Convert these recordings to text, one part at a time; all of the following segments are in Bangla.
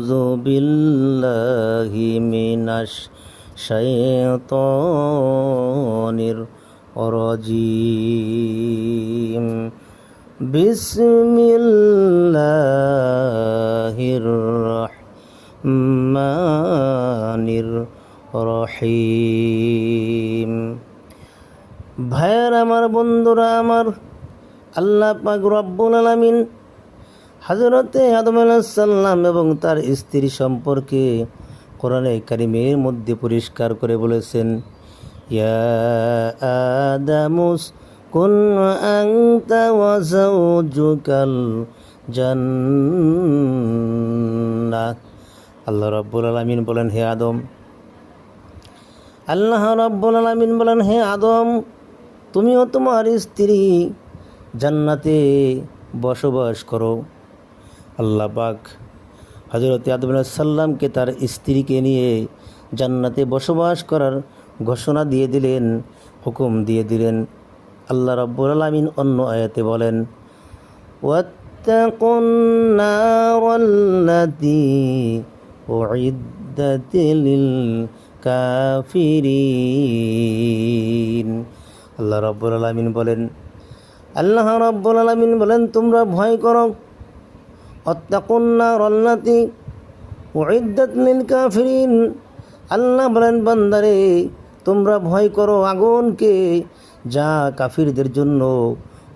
আউযু বিল্লাহি মিনাশ শাইতানির রাজিম। বিসমিল্লাহির রহমানির রহিম। ভাইয়ের আমার, বন্ধুরা আমার, আল্লাহ পাক রব্বুল আলামিন হযরতে আদম আলাইহিস সালাম এবং তার স্ত্রী সম্পর্কে কোরআনে কারিমের মধ্যে পরিষ্কার করে বলেছেন, ইয়া আদামুস কুন আনতা ওয়া যাওজুকাল জান্নাহ। আল্লাহ রাব্বুল আলামিন বলেন, হে আদম, আল্লাহ রাব্বুল আলামিন বলেন, হে আদম, তুমিও তোমার স্ত্রী জান্নাতে বসবাস করো। আল্লাহ পাক হযরত আদম আলাইহিস সালামকে তার স্ত্রীকে নিয়ে জান্নাতে বসবাস করার ঘোষণা দিয়ে দিলেন, হুকুম দিয়ে দিলেন। আল্লাহ রাব্বুল আলামিন অন্য আয়াতে বলেন, ওয়াত্তাকুন নারাল্লাতী উইদ্দাত লিল কাফিরিন। আল্লাহ রাব্বুল আলামিন বলেন, তোমরা ভয় করো। ওয়াত্তাকুন নারাল্লাতী উইদ্দাত লিল কাফিরিন। আল্লাহ বলেন, বান্দারে, তোমরা ভয় করো আগুনকে, যা কাফিরদের জন্য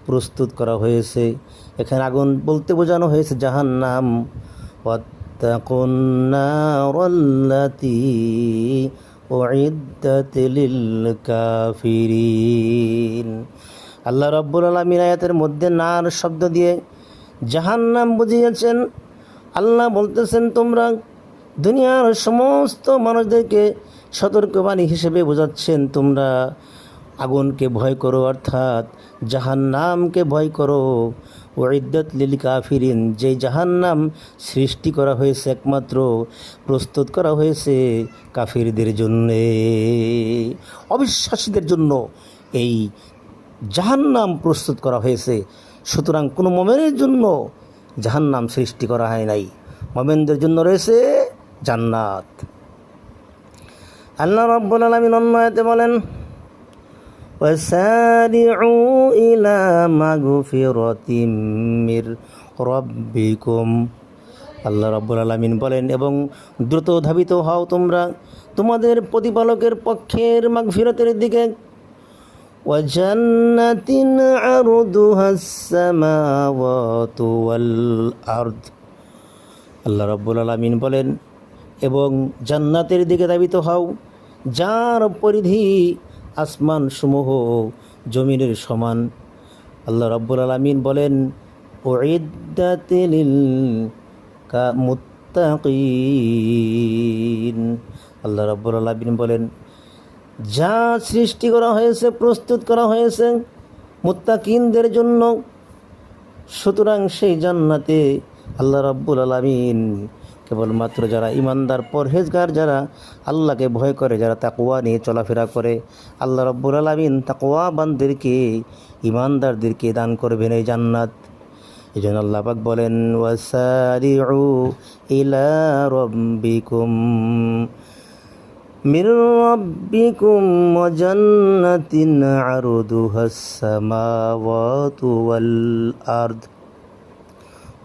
প্রস্তুত করা হয়েছে। এখানে আগুন বলতে বোঝানো হয়েছে জাহান্নাম। ওয়াত্তাকুন নারাল্লাতী উইদ্দাত লিল কাফিরিন। আল্লাহ রাব্বুল আলামিন আয়াতের মধ্যে নার শব্দ দিয়ে জাহান্নাম বুঝিয়েছেন। আল্লাহ বলতেছেন, তোমরা দুনিয়ার সমস্ত মানুষদেরকে সতর্কবাণী হিসেবে বোঝাচ্ছেন, তোমরা আগুনকে ভয় করো, অর্থাৎ জাহান্নামকে ভয় করো। উইদ্দাত লিল কাফিরিন, যে জাহান্নাম সৃষ্টি করা হয়েছে, একমাত্র প্রস্তুত করা হয়েছে কাফিরদের জন্যে, অবিশ্বাসীদের জন্য এই জাহান্নাম প্রস্তুত করা হয়েছে। সুতরাং কোনো মুমিনের জন্য জাহান্নাম সৃষ্টি করা হয় নাই, মুমিনদের জন্য রয়েছে জান্নাত। আল্লাহ রাব্বুল আলামিন অন্য আয়াতে বলেন, ওয়াসারিউ ইলা মাগফিরাতিম মির রাব্বিকুম। আল্লাহ রাব্বুল আলামিন বলেন, এবং দ্রুত ধাবিত হও তোমরা তোমাদের প্রতিপালকের পক্ষের মাগফিরাতের দিকে। ওয়া জান্নাতিন আরদুহাস সামাওয়াতু ওয়াল আরদ। আল্লাহ রাব্বুল আলামিন বলেন, এবং জান্নাতের দিকে ধাবিত হও, যার পরিধি আসমান সমূহ জমিনের সমান। আল্লাহ রাব্বুল আলামিন বলেন, উইদ্দাত লিল মুত্তাকিন। আল্লাহ রাব্বুল আলামিন বলেন, যা সৃষ্টি করা হয়েছে, প্রস্তুত করা হয়েছে মুত্তাকিনদের জন্য। সুতরাং সেই জান্নাতে আল্লাহ রাব্বুল আলামিন কেবলমাত্র যারা ইমানদার, পরহেজগার, যারা আল্লাহকে ভয় করে, যারা তাকওয়া নিয়ে চলাফেরা করে, আল্লাহ রাব্বুল আলামিন তাকওয়াবানদেরকে, ইমানদারদেরকে দান করবেন এই জান্নাত। এই জন্য আল্লাহ পাক বলেন, ওয়াসারিউ ইলা রাব্বিকুম মির রাব্বিকুম ওয়া জান্নাতিন আরদুহাস সামাওয়াতু ওয়াল আরদ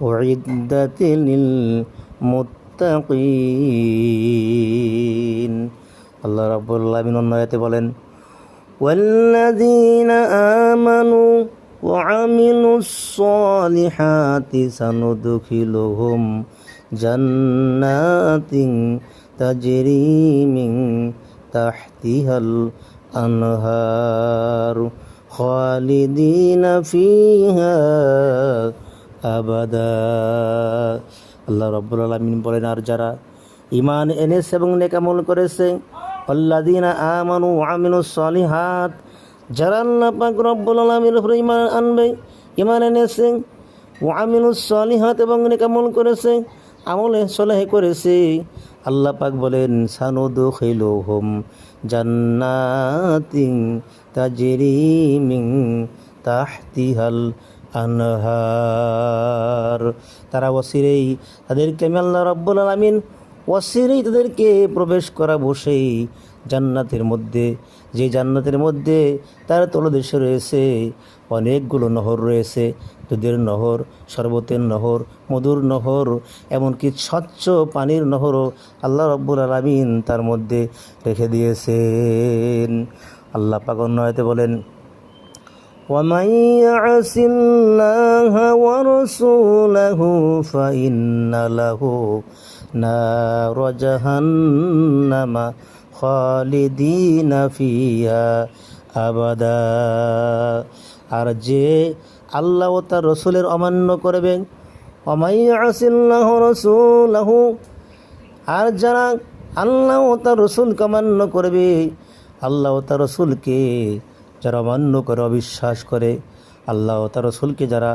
উইদ্দাত লিল মুত্তাকিন। আল্লাহ রাব্বুল আলামিন অন্য আয়াতে বলেন, ওয়াল্লাযীনা আমানু ওয়া আমিলুস সালিহাতি সানুদখিলুহুম জান্নাতিন তাজরি মিন তাহতিহাল আনহার খালিদিনা ফিহা আবাদা। আল্লাহ রাব্বুল আলামিন বলেন, আর যারা ঈমান এনেছে এবং নেক আমল করেছে, আল্লাযীনা আমানু ওয়া আমিলুস সালিহাত, যারা আল্লাহ পাক রব্বুল আলামিনের উপরে ঈমান আনবে, ঈমান এনেছে, ওয়া আমিলুস সালিহাত, এবং নেক আমল করেছে, আমলে সলেহ করেছে, আল্লাহ পাক বলেন, সানুদখিলুহুম জান্নাতিন তাজরি মিন তাহতিহাল আনহার। তারা অচিরেই তাদেরকে আমি আল্লাহ রাব্বুল আলামিন অচিরেই তাদেরকে প্রবেশ করাবো সেই জান্নাতের মধ্যে, যে জান্নাতের মধ্যে তার তলদেশে রয়েছে অনেকগুলো নহর রয়েছে, দুধের নহর, শরবতের নহর, মধুর নহর, এমনকি স্বচ্ছ পানির নহরও আল্লাহ রাব্বুল আলামিন তার মধ্যে রেখে দিয়েছেন। আল্লাহ পাক অন্য আয়াতে বলেন, ومن يعص الله ورسوله فإن له نار جهنم خالدين فيها أبدا। আর যে আল্লাহ ও তার রসুলের অমান্য করবে, ومن يعص الله ورسوله, আর যারা আল্লাহ ও তার রসুলকে অমান্য করবে, আল্লাহ ও তার রসুলকে যারা অমান্য করে, অবিশ্বাস করে, আল্লাহ ও তার রসুলকে যারা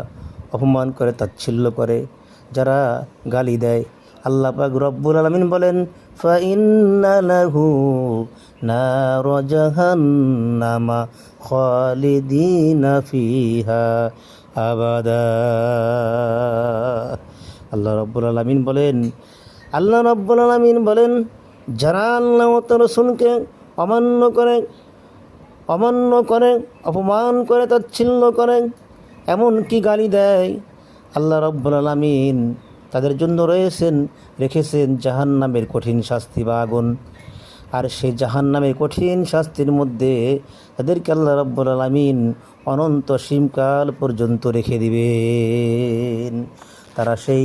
অপমান করে, তাচ্ছিল্য করে, যারা গালি দেয়, আল্লাহ পাক রব্বুল আলামিন বলেন, ফাইন্না লাহু নার জাহান্নামা খালিদিনা ফিহা আবাদা। আল্লাহ রাব্বুল আলামিন বলেন, যারা আল্লাহ ও তার রসুলকে অমান্য করে, অপমান করে, তাচ্ছিল্য করে, এমনকি গালি দেয়, আল্লাহ রাব্বুল আলামিন তাদের জন্য রেখেছেন জাহান্নামের কঠিন শাস্তি বা আগুন। আর সেই জাহান্নামের কঠিন শাস্তির মধ্যে তাদেরকে আল্লাহ রাব্বুল আলামিন অনন্ত সীমকাল পর্যন্ত রেখে দিবেন। তারা সেই